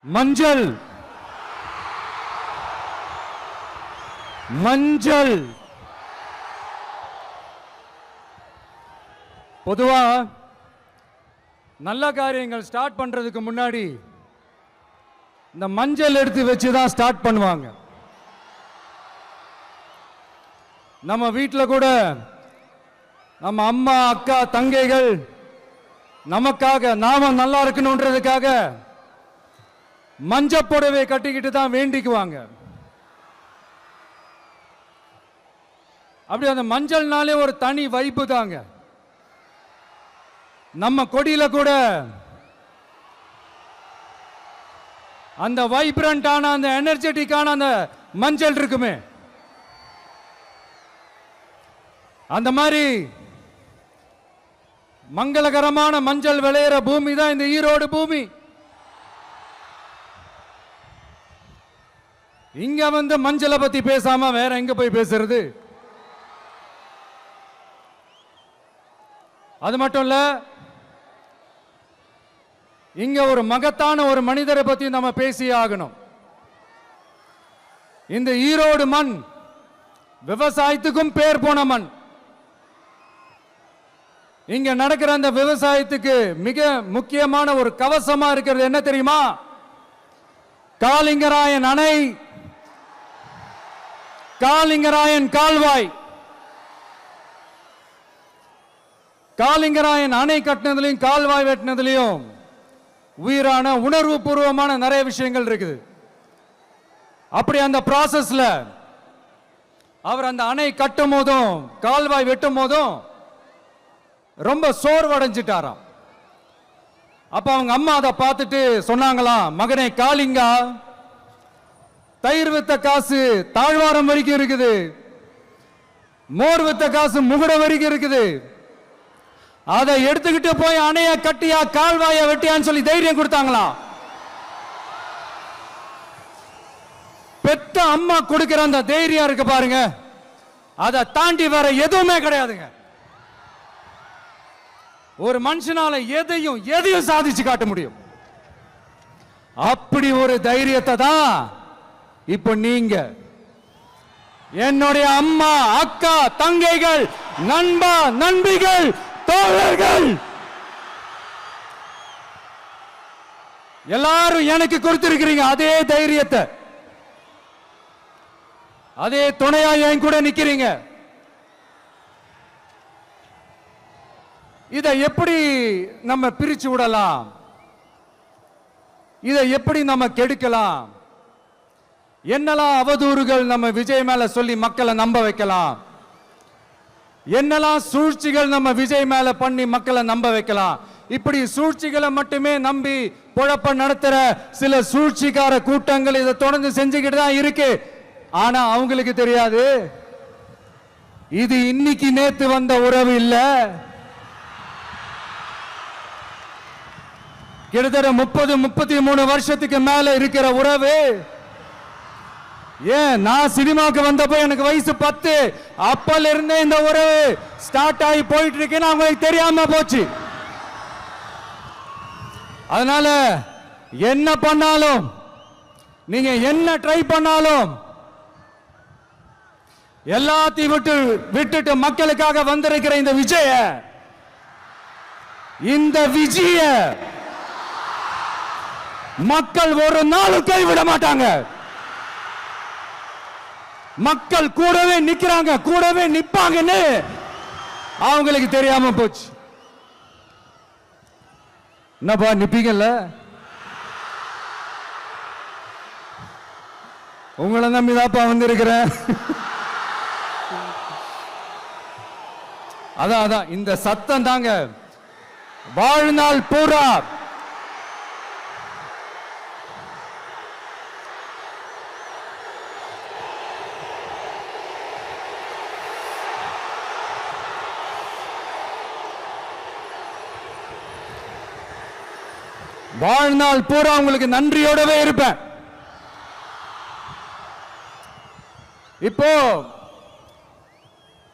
மஞ்சள் மஞ்சள் பொதுவா நல்ல காரியங்கள் ஸ்டார்ட் பண்றதுக்கு முன்னாடி இந்த மஞ்சள் எடுத்து வச்சு தான் ஸ்டார்ட் பண்ணுவாங்க. நம்ம வீட்டில் கூட நம்ம அம்மா அக்கா தங்கைகள் நமக்காக நாம நல்லா இருக்கணும்ன்றதுக்காக மஞ்சள் புடவை கட்டிக்கிட்டு தான் வேண்டிக்குவாங்க. அப்படி அந்த மஞ்சள்னாலே ஒரு தனி வைப்பு தாங்க. நம்ம கொடியில கூட அந்த வைப்ரண்டான அந்த எனர்ஜெட்டிக்கான அந்த மஞ்சள் இருக்குமே, அந்த மாதிரி மங்களகரமான மஞ்சள் விளையிற பூமி தான் இந்த ஈரோடு பூமி. இங்க வந்து மஞ்சளை பத்தி பேசாம வேற எங்க போய் பேசுறது? அது மட்டும் இல்ல, இங்க ஒரு மகத்தான ஒரு மனிதரை பத்தி நம்ம பேசி ஆகணும். இந்த ஈரோடு மண் விவசாயத்துக்கும் பேர் போன மண். இங்க நடக்கிற அந்த விவசாயத்துக்கு மிக முக்கியமான ஒரு கவசமா இருக்கிறது என்ன தெரியுமா? காலிங்கராயன் அணை, காலிங்கராயன் கால்வாய். காலிங்கராயன் அணை கட்டினதுலையும் கால்வாய் வெட்டினதுலையும் உயிரான உணர்வு பூர்வமான நிறைய விஷயங்கள் இருக்குது. அப்படி அந்த ப்ராசஸ்ல அவர் அந்த அணை கட்டும் போதும் கால்வாய் வெட்டும் போதும் ரொம்ப சோர்வடைஞ்சிட்டாராம். அப்ப அவங்க அம்மா அதை பார்த்துட்டு சொன்னாங்களாம், மகனே காளிங்கா, தயிர் வித்த காசு தாழ்வாரம் வரைக்கும் இருக்குது, மோர் வித்த காசு முகுட வரைக்கும் இருக்குது, அதை எடுத்துக்கிட்டு போய் அணைய கட்டியா கால்வாய வெட்டியான்னு சொல்லி தைரியம் கொடுத்தாங்களாம். பெத்த அம்மா கொடுக்கிற அந்த தைரியம் இருக்கு பாருங்க, அதை தாண்டி வேற எதுவுமே கிடையாதுங்க. ஒரு மனுஷனால எதையும் சாதிச்சு காட்ட முடியும். அப்படி ஒரு தைரியத்தை தான் இப்ப நீங்க என்னுடைய அம்மா அக்கா தங்கைகள் நண்பா நண்பிகள் தோழர்கள் எல்லாரும் எனக்கு கொடுத்திருக்கிறீங்க. அதே தைரியத்தை, அதே துணையா என் கூட நிக்கிறீங்க. இதை எப்படி நம்ம பிரிச்சு விடலாம்? இதை எப்படி நம்ம கெடுக்கலாம்? என்னெல்லாம் அவதூறுகள் நம்ம விஜய் மேல சொல்லி மக்களை நம்ப வைக்கலாம்? என்னெல்லாம் சூழ்ச்சிகள் நம்ம விஜய் மேல பண்ணி மக்களை நம்ப வைக்கலாம்? இப்படி சூழ்ச்சிகளை மட்டுமே நம்பி பொழப்ப நடத்துற சில சூழ்ச்சிக்கார கூட்டங்கள் இதை தொடர்ந்து செஞ்சுக்கிட்டு தான் இருக்கு. ஆனா அவங்களுக்கு தெரியாது, இது இன்னைக்கு நேத்து வந்த உறவு இல்ல. கிட்டத்தட்ட 30-33 வருஷத்துக்கு மேல இருக்கிற உறவு. ஏன் நான் சினிமாக்கு வந்தப்போ எனக்கு வயசு 10, அப்பல இருந்தே இந்த உறவு ஸ்டார்ட் ஆகி போயிட்டு இருக்குன்னு அவங்களுக்கு தெரியாம போச்சு. அதனால என்ன பண்ணாலும், நீங்க என்ன ட்ரை பண்ணாலும், எல்லாத்தையும் விட்டுட்டு மக்களுக்காக வந்திருக்கிற இந்த விஜய மக்கள் ஒரு நாளும் கைவிட மாட்டாங்க. மக்கள் கூடவே நிக்கிறாங்க, கூடவே நிப்பாங்கன்னு அவங்களுக்கு தெரியாம போச்சு. என்னப்பா நிப்பீங்கல்ல? உங்களை நம்பிதாப்பா வந்திருக்கிறேன். அதான் இந்த சத்தம் தாங்க வாழ்நாள் பூரா உங்களுக்கு நன்றியோடவே இருப்பேன். இப்போ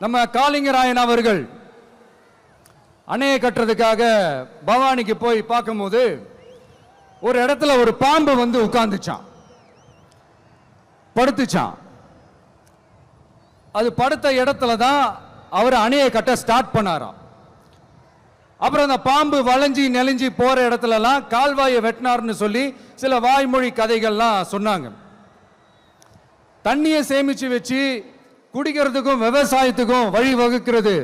நம்ம காளிங்கராயன் அவர்கள் அணையை கட்டுறதுக்காக பவானிக்கு போய் பார்க்கும்போது ஒரு இடத்துல ஒரு பாம்பு வந்து உட்கார்ந்துச்சான், படுத்துச்சான். அது படுத்த இடத்துல தான் அவர் அணையை கட்ட ஸ்டார்ட் பண்ணாராம். அப்புறம் அந்த பாம்பு வளைஞ்சி நெளிஞ்சி போற இடத்துலலாம் கால்வாயை வெட்டினார்னு சொல்லி சில வாய்மொழி கதைகள்லாம் சொன்னாங்க. தண்ணியை சேமிச்சு வச்சு குடிக்கிறதுக்கும் விவசாயத்துக்கும் வழி வகுக்கிறது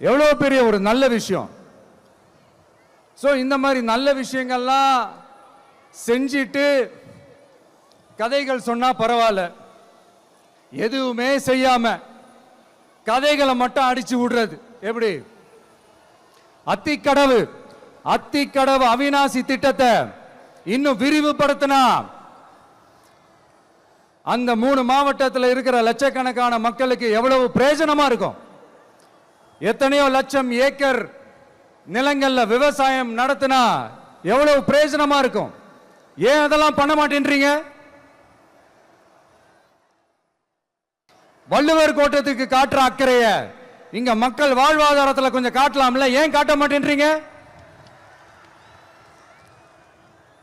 எவ்வளவு பெரிய ஒரு நல்ல விஷயம். ஸோ இந்த மாதிரி நல்ல விஷயங்கள்லாம் செஞ்சிட்டு கதைகள் சொன்னா பரவாயில்ல, எதுவுமே செய்யாம கதைகளை மட்டும் அடிச்சு விடுறது எப்படி? அத்திக்கடவு அவிநாசி திட்டத்தை இன்னும் விரிவுபடுத்தினா அந்த 3 மாவட்டத்தில் இருக்கிற லட்சக்கணக்கான மக்களுக்கு எவ்வளவு பிரயோஜனமா இருக்கும். எத்தனையோ லட்சம் ஏக்கர் நிலங்கள்ல விவசாயம் நடத்தினா எவ்வளவு பிரயோஜனமா இருக்கும். ஏன் அதெல்லாம் பண்ண மாட்டேன்றீங்க? வள்ளுவர் கோட்டத்துக்கு காட்டுற அக்கறைய இங்க மக்கள் வாழ்வாதாரத்தில் கொஞ்சம் காட்டலாம்ல, ஏன் காட்ட மாட்டேன்றீங்க?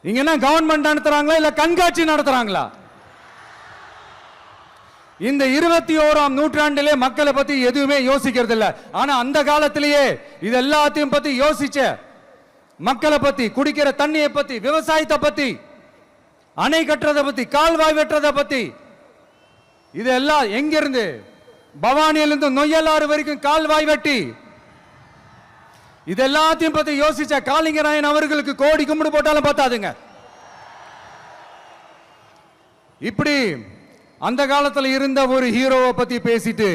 இங்க என்ன கவர்மெண்ட் நடத்துறாங்களா இல்ல கண்காட்சி நடத்துறாங்களா? இந்த 21ஆம் நூற்றாண்டிலே மக்களை பத்தி எதுவுமே யோசிக்கிறது இல்ல. ஆனா அந்த காலத்திலேயே இது எல்லாத்தையும் பத்தி யோசிச்ச மக்களை பத்தி, குடிக்கிற தண்ணியை பத்தி, விவசாயத்தை பத்தி, அணை கட்டுறதை பத்தி, கால்வாய் வெட்டுறதை பத்தி, இதெல்லாம் எங்கிருந்து? பவானியிலிருந்து நொய்யலாறு வரைக்கும் கால்வாய் வெட்டி இது எல்லாத்தையும் பத்தி யோசிச்ச காளிங்கராயன் அவர்களுக்கு கோடி கும்பிடு போட்டாலும் பார்த்தாதுங்க. இப்படி அந்த காலத்தில் இருந்த ஒரு ஹீரோவை பத்தி பேசிட்டு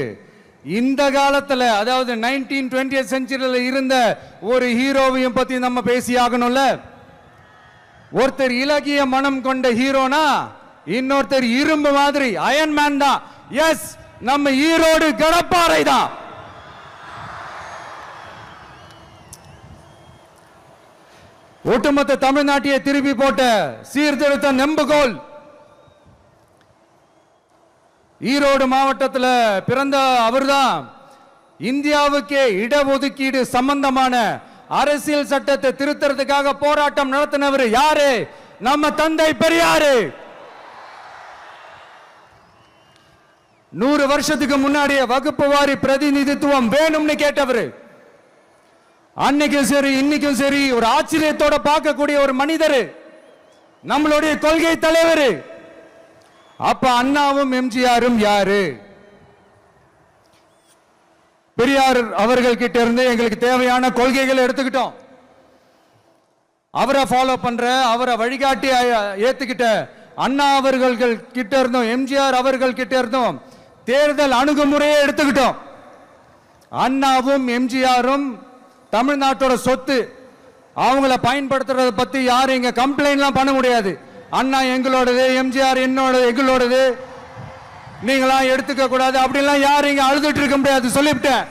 இந்த காலத்தில், அதாவது 1920th செஞ்சுரியில் இருந்த ஒரு ஹீரோவையும் பத்தி நம்ம பேசி ஆகணும்ல. ஒருத்தர் இலகிய மனம் கொண்ட ஹீரோனா இன்னொருத்தர் இரும்பு மாதிரி அயன் மேன் தான். எஸ், நம்ம ஈரோடு கடப்பாறை தான். ஒட்டுமொத்த தமிழ்நாட்டையே திருப்பி போட்ட சீர்திருத்த நெம்புகோல் ஈரோடு மாவட்டத்தில் பிறந்த அவர்தான். இந்தியாவுக்கே இடஒதுக்கீடு சம்பந்தமான அரசியல் சட்டத்தை திருத்தறதுக்காக போராட்டம் நடத்தினவர் யாரு? நம்ம தந்தை பெரியாரு. 100 வருஷத்துக்கு முன்னாடியே வகுப்பு வாரி பிரதிநிதித்துவம் வேணும்னு கேட்டவர். அன்னைக்கும் சரி இன்னைக்கும் சரி ஒரு ஆச்சரியத்தோட பார்க்கக்கூடிய ஒரு மனிதர், நம்மளுடைய கொள்கை தலைவர். அப்ப அண்ணாவும் எம்ஜிஆரும் யாரு? பெரியார் அவர்கள் கிட்ட இருந்து எங்களுக்கு தேவையான கொள்கைகளை எடுத்துக்கிட்டோம். அவரை ஃபாலோ பண்ற, அவரை வழிகாட்டி ஏத்துக்கிட்ட அண்ணா அவர்கள் கிட்ட இருந்தோம், எம்ஜிஆர் அவர்கள் கிட்ட இருந்தோம் தேர்தல் அணுகுமுறையை எடுத்துக்கிட்டோம். அண்ணாவும் எம்ஜிஆரும் தமிழ்நாட்டோட சொத்து, அவங்கள பயன்படுத்துறத பத்தி யாரும் இங்க கம்ப்ளைண்ட்லாம் பண்ண முடியாது. அண்ணா எங்களோடது, எம்ஜிஆர் எங்களோடது, நீங்களாம் எடுத்துக்க கூடாது அப்படிலாம் யாரும் இங்க அழுதுட்டு இருக்க முடியாது, சொல்லிவிட்டேன்.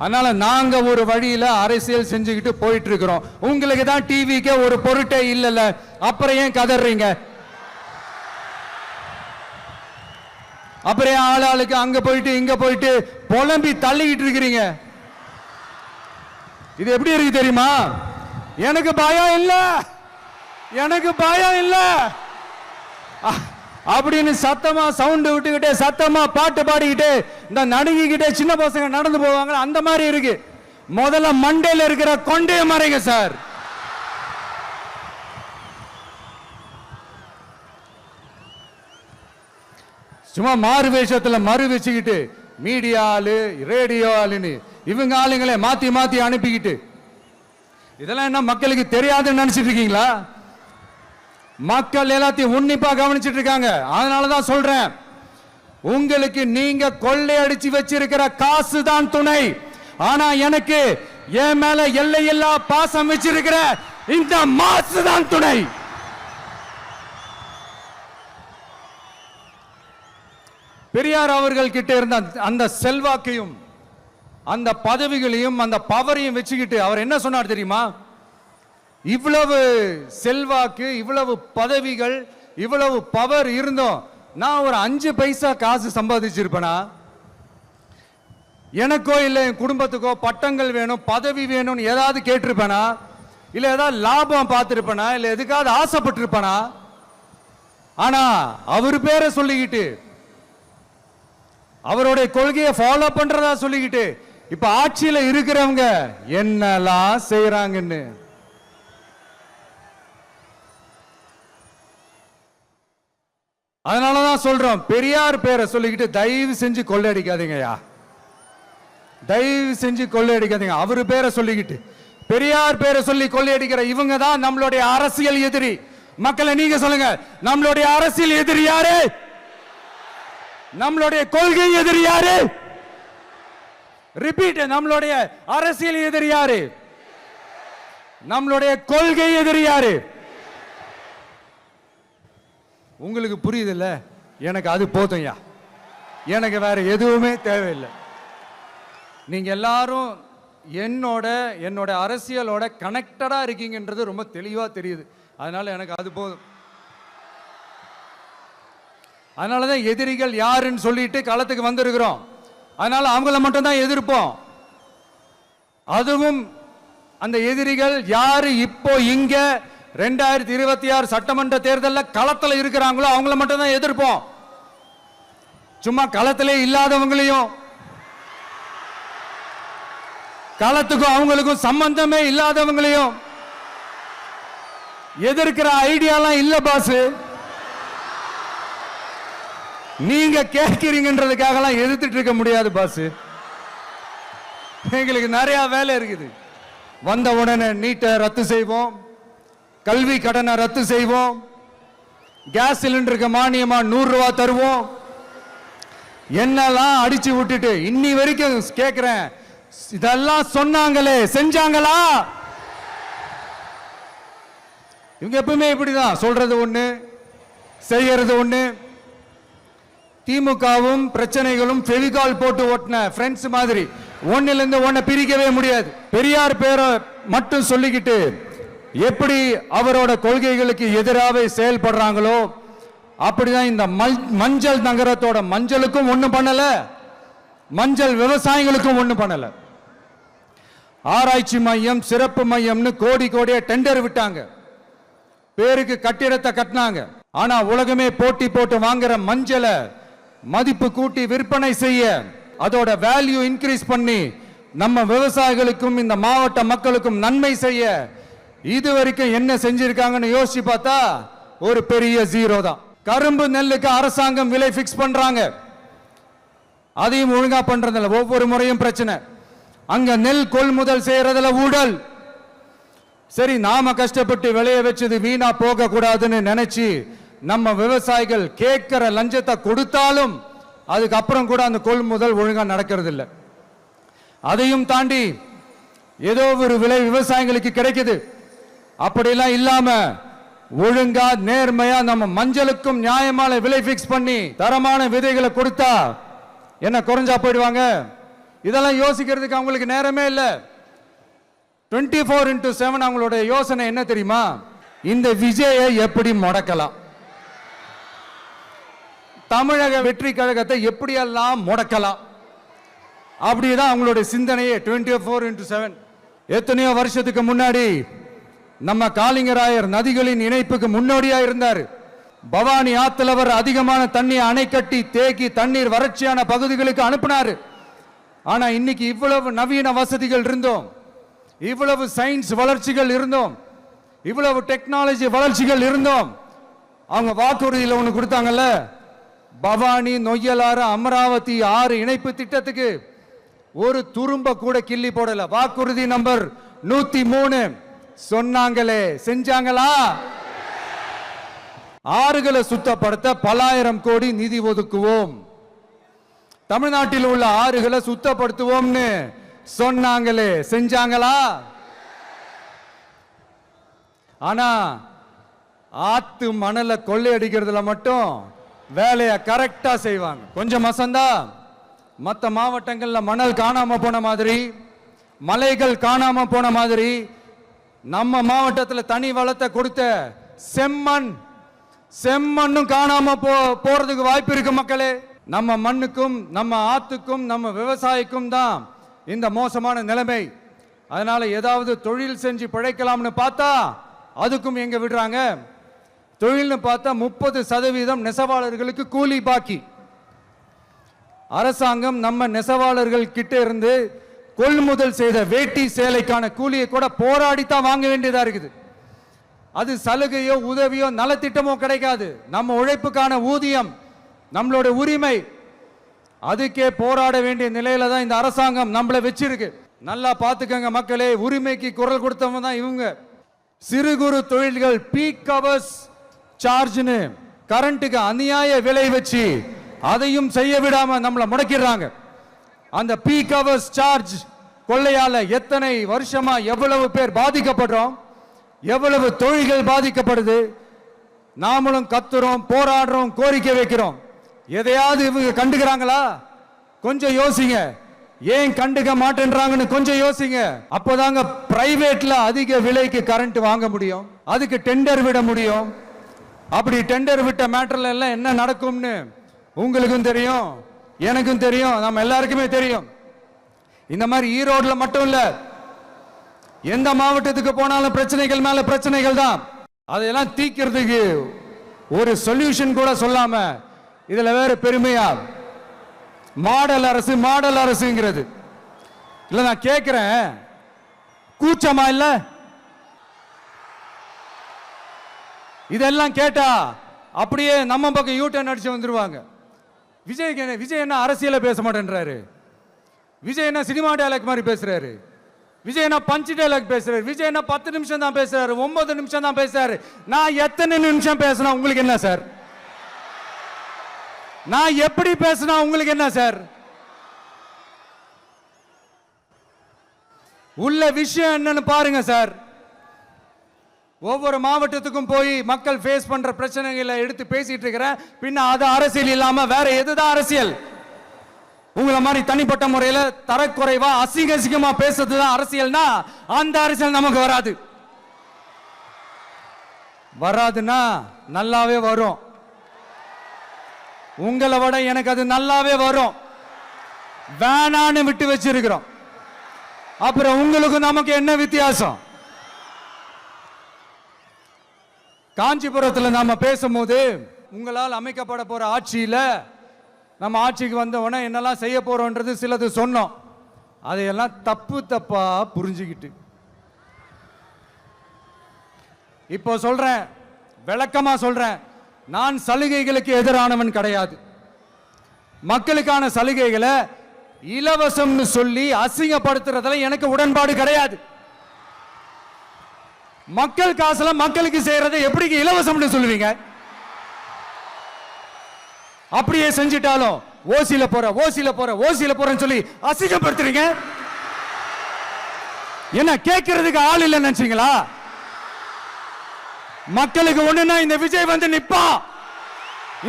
அதனால நாங்க ஒரு வழியில அரசியல் செஞ்சுக்கிட்டு போயிட்டு இருக்கிறோம். உங்களுக்கு தான் டிவிக்கே ஒரு பொருட்டே இல்லைல்ல, அப்புறம் ஏன் கதறீங்க? அப்புறம் ஆளாளுக்கு அங்க போயிட்டு இங்க போயிட்டு புலம்பி தள்ளிக்கிட்டு இருக்கிறீங்க. இது எப்படி இருக்கு தெரியுமா? எனக்கு பயம் இல்ல, எனக்கு பயம் இல்ல அப்படின்னு சத்தமா சவுண்ட் விட்டுக்கிட்டே சத்தமா பாட்டு பாடிக்கிட்டே இந்த நடுங்கிக்கிட்டே சின்ன பசங்க நடந்து போவாங்க, அந்த மாதிரி இருக்கு. முதல்ல மண்டையில இருக்கிற கொண்டே மறைங்க சார். சும்மா மாறு வேஷத்துல மறு வச்சுக்கிட்டு மீடியா ஆளு, ரேடியோ ஆளுன்னு இவங்க ஆளுங்களே மாத்தி மாத்தி அனுப்பிக்கிட்டு, இதெல்லாம் என்ன மக்களுக்கு தெரியாதுன்னு நினைச்சிட்டு இருக்கீங்களா? மக்கள் எல்லாத்தையும் உன்னிப்பா கவனிச்சிட்டு இருக்காங்க. அதனாலதான் சொல்றேன், உங்களுக்கு நீங்க கொள்ளையடிச்சு வச்சிருக்கிற காசு தான் துணை, ஆனா எனக்கு என் மேல எல்லையில்லா பாசம் வச்சிருக்கிற இந்த மாசு தான் துணை. பெரியார் அவர்கள் கிட்ட இருந்த அந்த செல்வாக்கையும் அந்த பதவிகளையும் அந்த பவரையும் வச்சுக்கிட்டு அவர் என்ன சொன்னார் தெரியுமா? இவ்வளவு செல்வாக்கு, இவ்வளவு பதவிகள், இவ்வளவு பவர் இருந்தோம் நான் ஒரு 5 பைசா காசு சம்பாதிச்சிருப்பேனா? எனக்கோ இல்லை என் குடும்பத்துக்கோ பட்டங்கள் வேணும், பதவி வேணும்னு ஏதாவது கேட்டிருப்பேனா? இல்லை ஏதாவது லாபம் பார்த்துருப்பேனா? இல்லை எதுக்காவது ஆசைப்பட்டிருப்பேனா? ஆனா அவர் பேரை சொல்லிக்கிட்டு, அவருடைய கொள்கையை ஃபாலோ பண்றதா சொல்லிக்கிட்டு இப்ப ஆட்சியில இருக்கிறவங்க என்னெல்லாம் செய்யறாங்கன்னு. அதனாலதான் சொல்றோம், பெரியார் பேரை சொல்லிக்கிட்டு தயவு செஞ்சு கொள்ளையடிக்காதீங்கயா, தயவு செஞ்சு கொள்ளையடிக்காதீங்க. அவரு பேரை சொல்லிக்கிட்டு பெரியார் பேரை சொல்லி கொள்ளையடிக்கிற இவங்க தான் நம்மளுடைய அரசியல் எதிரி. மக்களை நீங்க சொல்லுங்க, நம்மளுடைய அரசியல் எதிரி யாரு? நம்மளுடைய கொள்கை எதிரி யாரு? ரிப்பீட், நம்மளுடைய அரசியல் எதிரி யாரு? நம்மளுடைய கொள்கை எதிரி யாரு? உங்களுக்கு புரியுது இல்ல? எனக்கு அது போதும்யா, எனக்கு வேற எதுவுமே தேவையில்லை. நீங்க எல்லாரும் என்னோட அரசியலோட கனெக்டடா இருக்கீங்கன்றது ரொம்ப தெளிவா தெரியுது. அதனால எனக்கு அது போதும். அதனாலதான் எதிரிகள் யாருன்னு சொல்லிட்டு களத்துக்கு வந்திருக்கிறோம். அதனால அவங்கள மட்டும் தான் எதிர்ப்போம். அதுவும் அந்த எதிரிகள் யாரு இப்போ இங்க 2026 சட்டமன்ற தேர்தலில் களத்தில் இருக்கிறாங்களோ அவங்கள மட்டும் தான் எதிர்ப்போம். சும்மா களத்திலே இல்லாதவங்களையும், களத்துக்கும் அவங்களுக்கும் சம்பந்தமே இல்லாதவங்களையும் எதிர்க்கிற ஐடியாலாம் இல்ல பாஸ். நீங்க கேட்கிறீங்கன்றதுக்காக எதிர்த்துட்டு இருக்க முடியாது பாஸ். எங்களுக்கு நிறைய வேலை இருக்குது. வந்த உடனே நீட்டை ரத்து செய்வோம், கல்வி கடனை ரத்து செய்வோம், கேஸ் சிலிண்டருக்கு மானியமா 100 ரூபாய் தருவோம். என்னெல்லாம் அடிச்சு விட்டுட்டு இன்னி வரைக்கும் கேட்கிறேன், இதெல்லாம் சொன்னாங்களே செஞ்சாங்களா? இவங்க எப்பவுமே இப்படிதான், சொல்றது ஒண்ணு செய்யறது ஒண்ணு. திமுகவும் பிரச்சனைகளும் ஃபெவிகால் போட்டு ஓட்டின ஃப்ரெண்ட்ஸ் மாதிரி ஒன்னில இருந்து ஒன்ன பிரிக்கவே முடியாது. பெரியார் பேரை மட்டும் சொல்லிக்கிட்டு எப்படி அவரோட கொள்கைகளுக்கு எதிராக செயல்படுறாங்களோ அப்படிதான் இந்த மஞ்சள் நகரத்தோட மஞ்சளுக்கும் ஒண்ணும் பண்ணல, மஞ்சள் விவசாயிகளுக்கும் ஒண்ணும் பண்ணல. ஆராய்ச்சி மையம், சிறப்பு மையம்னு கோடி கோடியா டெண்டர் விட்டாங்க, பேருக்கு கட்டிடத்தை கட்டினாங்க. ஆனா உலகமே போட்டி போட்டு வாங்குற மஞ்சளை மதிப்பு கூட்டி விற்பனை செய்ய, அதோட வேல்யூ இன்க்ரீஸ் பண்ணி நம்ம விவசாயிகளுக்கும் இந்த மாவட்ட மக்களுக்கும் நன்மை செய்ய இதுவரைக்கும் என்ன செஞ்சிருக்காங்கன்னு யோசிச்சு பார்த்தா ஒரு பெரிய ஜீரோ தான். கரும்பு நெல்லுக்கு அரசாங்கம் விலை பிக்ஸ் பண்றாங்க, அதையும் ஒழுங்கா பண்றதில்ல, ஒவ்வொரு முறையும் பிரச்சனை. அங்க நெல் கொள்முதல் செய்யறதுல ஊழல். சரி, நாம கஷ்டப்பட்டு விளைய வச்சது வீணா போக கூடாதுன்னு நினைச்சு நம்ம விவசாயிகள் கேட்கிற லஞ்சத்தை கொடுத்தாலும் அதுக்கப்புறம் கூட அந்த கொள்முதல் ஒழுங்கா நடக்கிறது இல்லை. அதையும் தாண்டி ஏதோ ஒரு விலை விவசாயிகளுக்கு கிடைக்குது. அப்படிலாம் இல்லாம ஒழுங்கா நேர்மையா நம்ம மஞ்சளுக்கும் நியாயமான விலை பிக்ஸ் பண்ணி தரமான விதைகளை கொடுத்தா என்ன குறைஞ்சா போயிடுவாங்க? இதெல்லாம் யோசிக்கிறதுக்கு அவங்களுக்கு நேரமே இல்லை. 24/7 அவங்களோட யோசனை என்ன தெரியுமா? இந்த விஜயை எப்படி முடக்கலாம், தமிழக வெற்றி கழகத்தை எப்படியெல்லாம் முடக்கலாம், அப்படிதான் அவங்களுடைய சிந்தனையே 24/7. எத்தனையோ வருஷத்துக்கு முன்னாடி நம்ம காளிங்கராயர் நதிகளின் இணைப்புக்கு முன்னோடியா இருந்தார். பவானி ஆத்துல வர அதிகமான தண்ணீர் அணை கட்டி தேக்கி தண்ணீர் வறட்சியான பகுதிகளுக்கு அனுப்பினாரு. ஆனா இன்னைக்கு இவ்வளவு நவீன வசதிகள் இருந்தோம், இவ்வளவு சயின்ஸ் வளர்ச்சிகள் இருந்தோம், இவ்வளவு டெக்னாலஜி வளர்ச்சிகள் இருந்தோம், அவங்க வாக்குறுதியில் ஒன்று கொடுத்தாங்கல்ல, பவானி நொய்யலாறு அமராவதி 6 இணைப்பு திட்டத்துக்கு ஒரு துரும்ப கூட கிள்ளி போடல. வாக்குறுதி நம்பர் 103 சொன்னாங்களே, செஞ்சாங்களா? ஆறுகளை சுத்தப்படுத்த பல்லாயிரம் கோடி நிதி ஒதுக்குவோம், தமிழ்நாட்டில் உள்ள ஆறுகளை சுத்தப்படுத்துவோம்னு சொன்னாங்களே, செஞ்சாங்களா? ஆனா ஆத்து மணலை கொள்ளையடிக்கிறதுல மட்டும் வேலையை கரெக்டா செய்வாங்க. கொஞ்சம் மசந்தா மற்ற மாவட்டங்கள்ல மணல் காணாம போன மாதிரி, மலைகள் காணாம போன மாதிரி, நம்ம மாவட்டத்தில் தனி வளத்தை கொடுத்த செம்மண்ணும் காணாம போறதுக்கு வாய்ப்பு இருக்கு மக்களே. நம்ம மண்ணுக்கும் நம்ம ஆத்துக்கும் நம்ம விவசாயிக்கும் தான் இந்த மோசமான நிலைமை. அதனால ஏதாவது தொழில் செஞ்சு பிழைக்கலாம்னு பார்த்தா அதுக்கும் எங்க விடுறாங்க. தொழில்னு பார்த்தா 30% நெசவாளர்களுக்கு கூலி பாக்கி. அரசாங்கம் நம்ம நெசவாளர்கள் கிட்ட இருந்து கொள்முதல் செய்த வேட்டி சேலைக்கான கூலியை கூட போராடித்தான் வாங்க வேண்டியதா இருக்குது. அது சலுகையோ உதவியோ நலத்திட்டமோ கிடைக்காது. நம்ம உழைப்புக்கான ஊதியம், நம்மளோட உரிமை, அதுக்கே போராட வேண்டிய நிலையில தான் இந்த அரசாங்கம் நம்மளை வச்சிருக்கு. நல்லா பார்த்துக்கங்க மக்களே, உரிமைக்கு குரல் கொடுத்தவங்க தான் இவங்க. சிறு குறு தொழில்கள் பீக் ஹவர்ஸ் சார்ஜ்னு கரண்ட்டுக்கு அநியாய விலை வச்சு அதையும் செய்ய விடாம நம்மளை முடக்கிடுறாங்க. அந்த பீக் ஹவர்ஸ் சார்ஜ் கொள்ளையால எத்தனை வருஷமா எவ்வளவு பேர் பாதிக்கப்படுறோம், எவ்வளவு தொழில்கள் பாதிக்கப்படுது. நாமளும் கத்துறோம், போராடுறோம், கோரிக்கை வைக்கிறோம். எதையாவது இவங்க கண்டுக்கிறாங்களா? கொஞ்சம் யோசிங்க. ஏன் கண்டுக்க மாட்டேன்றாங்கன்னு கொஞ்சம் யோசிங்க. அப்போதாங்க பிரைவேட்ல அதிக விலைக்கு கரண்ட் வாங்க முடியும், அதுக்கு டெண்டர் விட முடியும். அப்படி டெண்டர் விட்ட மேட்டர்ல எல்லாம் என்ன நடக்கும்னு உங்களுக்கும் தெரியும், எனக்கும் தெரியும், நம்ம எல்லாருக்குமே தெரியும். இந்த மாதிரி ஈரோடுல மட்டும் இல்ல, எந்த மாவட்டத்துக்கு போனாலும் பிரச்சனைகள் மேல பிரச்சனைகள் தான். அதையெல்லாம் தீர்க்கிறதுக்கு ஒரு சொல்யூஷன் கூட சொல்லாம இதுல வேற பெருமையா மாடல் அரசு மாடல் அரசுங்கிறது. இல்ல நான் கேட்கிறேன், கூச்சமா இல்ல? இதெல்லாம் கேட்டா அப்படியே நம்ம பக்கம் யூட்டர்ன் அடிச்சு வந்துருவாங்க. விஜய் என்ன அரசியல பேச மாட்டேன்றாரு, விஜய் என்ன சினிமா டயலாக் மாதிரி பேசுறாரு, விஜய் என்ன பஞ்ச் டயலாக் பேசுறாரு, விஜய் என்ன 10 நிமிஷம் தான் பேசுறாரு, 9 நிமிஷம் தான் பேசுறாரு. நான் எத்தனை நிமிஷம் பேசினா உங்களுக்கு என்ன சார்? நான் எப்படி பேசினா உங்களுக்கு என்ன சார்? உள்ள விஷயம் என்னன்னு பாருங்க சார். ஒவ்வொரு மாவட்டத்துக்கும் போய் மக்கள் ஃபேஸ் பண்ற பிரச்சனைகளை எடுத்து பேசிட்டு இருக்கிறேன். பின்ன அது அரசியல் இல்லாம வேற எதுதான் அரசியல்? உங்களை மாதிரி தனிப்பட்ட முறையில் தரக்குறைவா அசிங்கமா பேசுறதுதான் அரசியல்னா அந்த அரசியல் நமக்கு வராது. வராதுன்னா நல்லாவே வரும். உங்களை விட எனக்கு அது நல்லாவே வரும். வேணான்னு விட்டு வச்சிருக்கிறோம். அப்புறம் உங்களுக்கு நமக்கு என்ன வித்தியாசம்? காஞ்சிபுரத்தில் நாம பேசும்போது உங்களால் அமைக்கப்பட போற ஆட்சியில நம்ம ஆட்சிக்கு வந்த உடனே என்னெல்லாம் செய்ய போறோம்ன்றது சிலது சொன்னோம். அதையெல்லாம் தப்பா புரிஞ்சுக்கிட்டு இப்போ சொல்றேன், விளக்கமா சொல்றேன். நான் சலுகைகளுக்கு எதிரானவன் கிடையாது. மக்களுக்கான சலுகைகளை இலவசம்னு சொல்லி அசிங்கப்படுத்துறதுல எனக்கு உடன்பாடு கிடையாது. மக்கள் காசுல மக்களுக்கு செய்யறதை எப்படி இலவசம்னு சொல்லுவீங்க? அப்படியே செஞ்சிட்டாலும் ஓசில போறேன்னு சொல்லி அசிங்கப்படுத்துறீங்க. என்ன கேட்கறதுக்கு ஆள் இல்லைன்னு நினைச்சீங்களா? மக்களுக்கு ஒண்ணுன்னா இந்த விஜய் வந்து நிப்பா,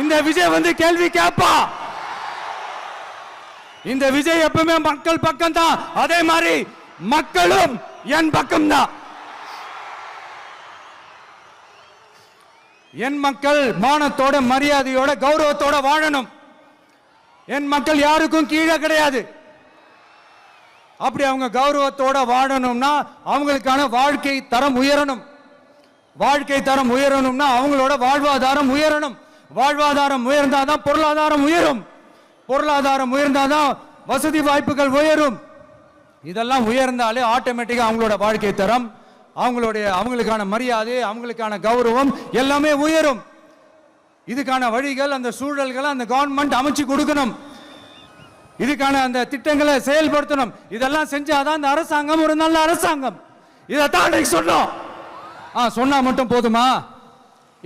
இந்த விஜய் வந்து கேள்வி கேட்பா. இந்த விஜய் எப்பவுமே மக்கள் பக்கம் தான், அதே மாதிரி மக்களும் என் பக்கம் தான். என் மக்கள் மானத்தோட மரியாதையோட கௌரவத்தோட வாழணும். என் மக்கள் யாருக்கும் கீழே கிடையாது. அப்படி அவங்க கௌரவத்தோட வாழணும்னா அவங்களுக்கான வாழ்க்கை தரம் உயரணும். வாழ்க்கை தரம் உயரணும்னா அவங்களோட வாழ்வாதாரம் உயரணும். வாழ்வாதாரம் உயர்ந்தாதான் பொருளாதாரம் உயரும். பொருளாதாரம் உயர்ந்தாதான் வசதி வாய்ப்புகள் உயரும். இதெல்லாம் உயர்ந்தாலே ஆட்டோமேட்டிக்கா அவங்களோட வாழ்க்கை தரம், அவங்களுக்கான மரியாதை, அவங்களுக்கான கௌரவம் எல்லாமே உயரும். இதுக்கான வழிகள், அந்த சூழல்களை அந்த கவர்மெண்ட் அமைச்சு கொடுக்கணும். இதுக்கான அந்த திட்டங்களை செயல்படுத்தணும். இதெல்லாம் செஞ்சாதான் அந்த அரசாங்கம் ஒரு நல்ல அரசாங்கம். இதைத்தான் சொன்னோம். சொன்னா மட்டும் போதுமா?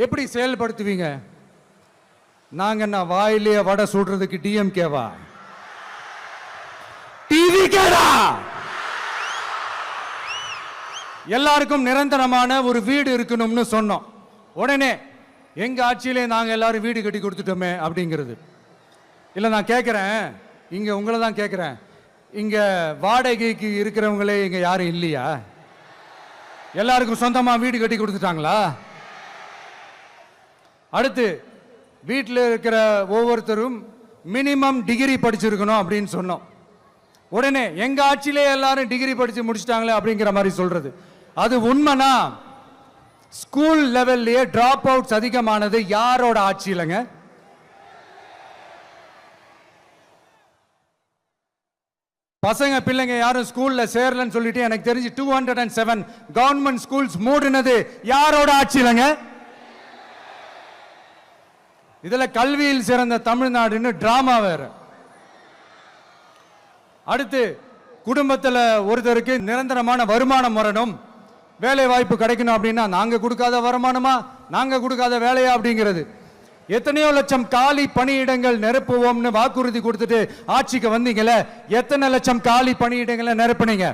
எப்படி செயல்படுத்துவீங்க? நாங்க என்ன வாயிலே வடை சுடுறதுக்கு டிஎம்கேவா? டிவிகேடா? எல்லாருக்கும் நிரந்தரமான ஒரு வீடு இருக்கணும்னு சொன்னோம். உடனே எங்க ஆட்சியிலே நாங்க எல்லாரும் வீடு கட்டி கொடுத்துட்டோமே அப்படிங்கிறது இல்ல. நான் கேட்கிறேன், இங்க உங்களை தான் கேட்கிறேன், இங்க வாடகைக்கு இருக்கிறவங்களே இங்க யாரும் இல்லையா? எல்லாருக்கும் சொந்தமா வீடு கட்டி கொடுத்துட்டாங்களா? அடுத்து வீட்டில் இருக்கிற ஒவ்வொருத்தரும் மினிமம் டிகிரி படிச்சிருக்கணும் அப்படின்னு சொன்னோம். உடனே எங்க ஆட்சியிலே எல்லாரும் டிகிரி படிச்சு முடிச்சிட்டாங்களே அப்படிங்கிற மாதிரி சொல்றது. அது உண்மைனா ஸ்கூல் லெவல்லையே டிராப் அவுட்ஸ் அதிகமானது யாரோட ஆட்சியிலங்க? பசங்க பிள்ளைங்க யாரும் ஸ்கூல்ல சேரலன்னு சொல்லிட்டு எனக்கு தெரிஞ்சு 207 கவர்மெண்ட் ஸ்கூல்ஸ் மூடினது யாரோட ஆட்சியிலங்க? இதுல கல்வியில் சிறந்த தமிழ்நாடுன்னு டிராமா வேற. அடுத்து குடும்பத்தில் ஒருத்தருக்கு நிரந்தரமான வருமானம் வரணும், வேலை வாய்ப்பு கிடைக்கணும் அப்படின்னா நாங்க கொடுக்காத வருமானமா, நாங்க கொடுக்காத வேலையா அப்படிங்கிறது. எத்தனையோ லட்சம் காலி பணியிடங்கள் நிரப்புவோம்னு வாக்குறுதி கொடுத்துட்டு ஆட்சிக்கு வந்தீங்களே, எத்தனை லட்சம் காலி பணியிடங்களை நிரப்புனீங்க?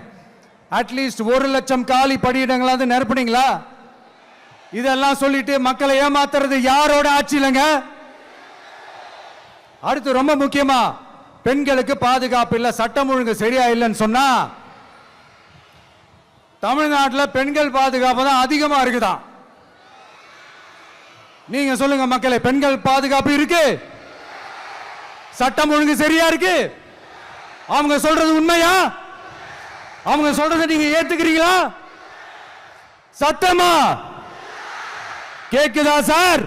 அட்லீஸ்ட் 1 லட்சம் காலி பணியிடங்களாவது நிரப்புனீங்களா? இதெல்லாம் சொல்லிட்டு மக்களை ஏமாத்துறது யாரோட ஆட்சியிலங்க? அடுத்து ரொம்ப முக்கியமா, பெண்களுக்கு பாதுகாப்பு இல்ல, சட்டம் ஒழுங்கு சரியா இல்லைன்னு சொன்னா தமிழ்நாட்டில் பெண்கள் பாதுகாப்பு தான் அதிகமா இருக்குதான். நீங்க சொல்லுங்க மக்களே, பெண்கள் பாதுகாப்பு இருக்கு? சட்டம் ஒழுங்கு சரியா இருக்கு? அவங்க சொல்றது உண்மையா? அவங்க சொல்றதை நீங்க ஏத்துக்கிறீங்களா? சத்தமா கேக்குதா சார்?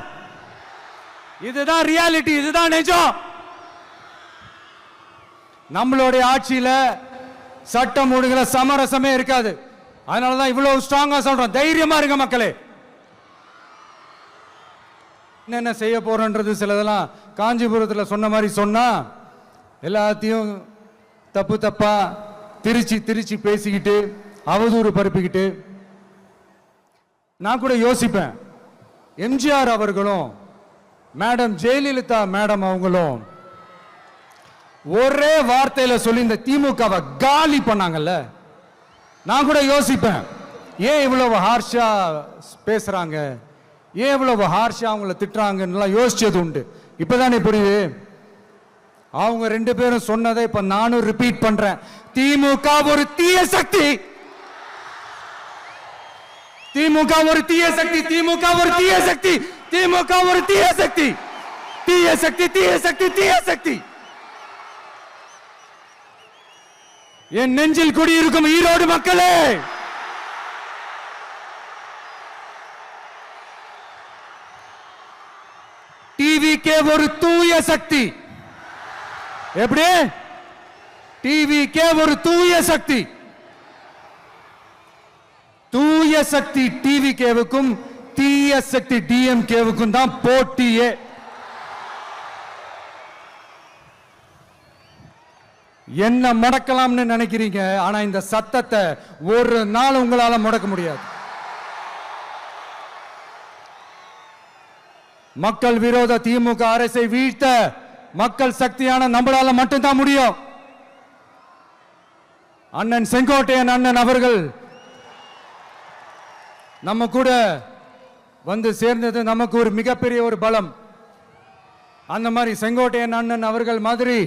இதுதான் ரியாலிட்டி, இதுதான் நிஜம். நம்மளுடைய ஆட்சியில சட்டம் ஒழுங்குல சமரசமே இருக்காது. அதனாலதான் இவ்வளவு ஸ்ட்ராங்கா சொல்றோம், தைரியமா இருங்க மக்களே. என்ன செய்ய போறோன்றது சிலதெல்லாம் காஞ்சிபுரத்தில் சொன்ன மாதிரி சொன்னா எல்லாத்தையும் தப்பு தப்பா திருச்சி திருச்சி பேசிக்கிட்டு அவதூறு பரப்பிக்கிட்டு. நான் கூட யோசிப்பேன், எம்ஜிஆர் அவர்களும் மேடம் ஜெயலலிதா மேடம் அவங்களும் ஒரே வார்த்தையில சொல்லி இந்த திமுகவை காலி பண்ணாங்கல்ல. நான் கூட யோசிப்பேன், ஏன் இவ்வளவு ஹார்ஷா பேசுறாங்க, ஏன் இவ்வளவு ஹார்ஷா அவங்கள திட்டுறாங்கன்னு யோசிச்சது உண்டு. இப்பதானே புரியுது. அவங்க 2 பேரும் சொன்னதை இப்ப நானும் ரிப்பீட் பண்றேன். திமுக ஒரு தீய சக்தி, திமுக ஒரு தீய சக்தி, திமுக ஒரு தீய சக்தி, திமுக ஒரு தீய சக்தி, தீய சக்தி, தீய சக்தி, தீய சக்தி. என் நெஞ்சில் குடியிருக்கும் ஈரோடு மக்களே, டிவிகே ஒரு தூய சக்தி. எப்படி? டிவிகே ஒரு தூய சக்தி. தூய சக்தி டிவிகேவுக்கும் தீய சக்தி டிஎம்கேவுக்கும் தான் போட்டியே. என்ன முடக்கலாம்னு நினைக்கிறீங்க, ஆனா இந்த சத்தத்தை ஒரு நாள் உங்களால முடக்க முடியாது. மக்கள் விரோத திமுக அரசை வீழ்த்த மக்கள் சக்தியான நம்மளால மட்டும்தான் முடியும். அண்ணன் செங்கோட்டையன் அண்ணன் அவர்கள் நம்ம கூட வந்து சேர்ந்தது நமக்கு ஒரு மிகப்பெரிய ஒரு பலம். அந்த மாதிரி செங்கோட்டையன் அண்ணன் அவர்கள் மாதிரி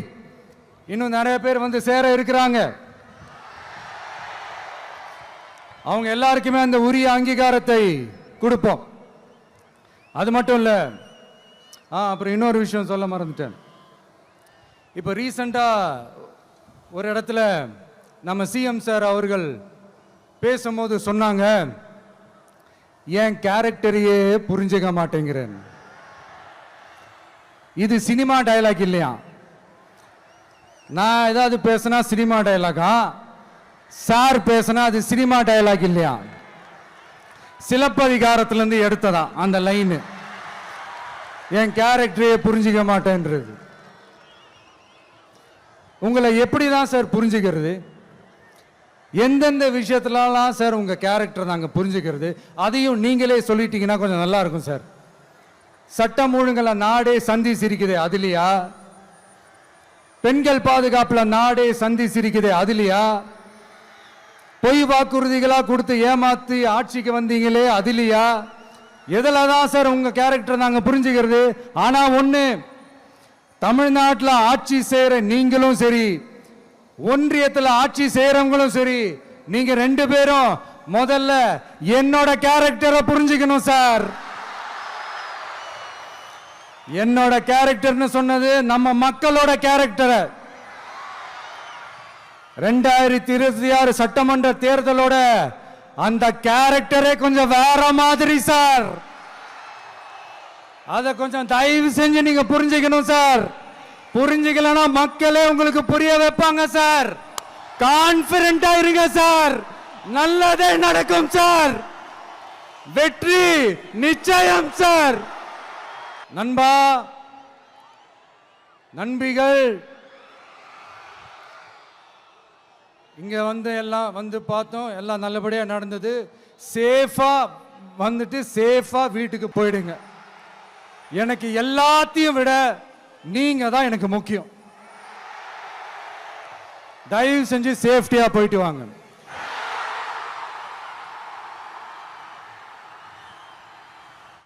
இன்னும் நிறைய பேர் வந்து சேர இருக்கிறாங்க. அவங்க எல்லாருக்குமே அந்த உரிய அங்கீகாரத்தை கொடுப்போம். அது மட்டும் இல்ல, அப்புறம் இன்னொரு விஷயம் சொல்ல மறந்துட்டேன். இப்போ ரீசண்டா ஒரு இடத்துல நம்ம சிஎம் சார் அவர்கள் பேசும்போது சொன்னாங்க, என் கேரக்டரையே புரிஞ்சுக்க மாட்டேங்கிறேன். இது சினிமா டயலாக் இல்லையா? நான் ஏதாவது பேசினா சினிமா டயலாகா? சார் பேசினா அது சினிமா டயலாக் இல்லையா? சிலப்பதிகாரத்திலிருந்து எடுத்ததா அந்த லைன், என் கேரக்டரையே புரிஞ்சிக்க மாட்டேன்றது. உங்களை எப்படிதான் சார் புரிஞ்சுக்கிறது? எந்தெந்த விஷயத்துலலாம் சார் உங்க கேரக்டர் நாங்கள் புரிஞ்சுக்கிறது? அதையும் நீங்களே சொல்லிட்டீங்கன்னா கொஞ்சம் நல்லா இருக்கும் சார். சட்டம் ஒழுங்குல நாடே சந்தி சிரிக்குது, அதுலையா? பெண்கள் பாதுகாப்புல நாடே சந்தி சிரிக்குது, அதுலையா? பொய் வாக்குறுதிகளா கொடுத்து ஏமாத்தி ஆட்சிக்கு வந்தீங்களே, அதுலையா? எதுல தான் சார் உங்க கேரக்டர் நாங்க புரிஞ்சுக்கிறது? ஆனா ஒண்ணு, தமிழ்நாட்டில் ஆட்சி செய்யற நீங்களும் சரி, ஒன்றியத்தில் ஆட்சி செய்யறவங்களும் சரி, நீங்க 2 பேரும் முதல்ல என்னோட கேரக்டரை புரிஞ்சுக்கணும் சார். என்னோட கேரக்டர்னு சொன்னது நம்ம மக்களோட கேரக்டரை. 2026 சட்டமன்ற தேர்தலோட அந்த கேரக்டரே கொஞ்சம் வேற மாதிரி சார். அத கொஞ்சம் தயவு செஞ்சு நீங்க புரிஞ்சுக்கணும் சார். புரிஞ்சுக்கலனா மக்களே உங்களுக்கு புரிய வைப்பாங்க சார். கான்பிடென்ட்டா இருங்க சார். நல்லதே நடக்கும் சார். வெற்றி நிச்சயம் சார். நண்பா, நண்பிகள், இங்க வந்து எல்லாம் வந்து பார்த்தோம், எல்லாம் நல்லபடியா நடந்தது. சேஃபா வந்துட்டு சேஃபா வீட்டுக்கு போயிடுங்க. எனக்கு எல்லாத்தையும் விட நீங்க தான் எனக்கு முக்கியம். தயவு செஞ்சு சேஃப்டியா போயிட்டு வாங்க.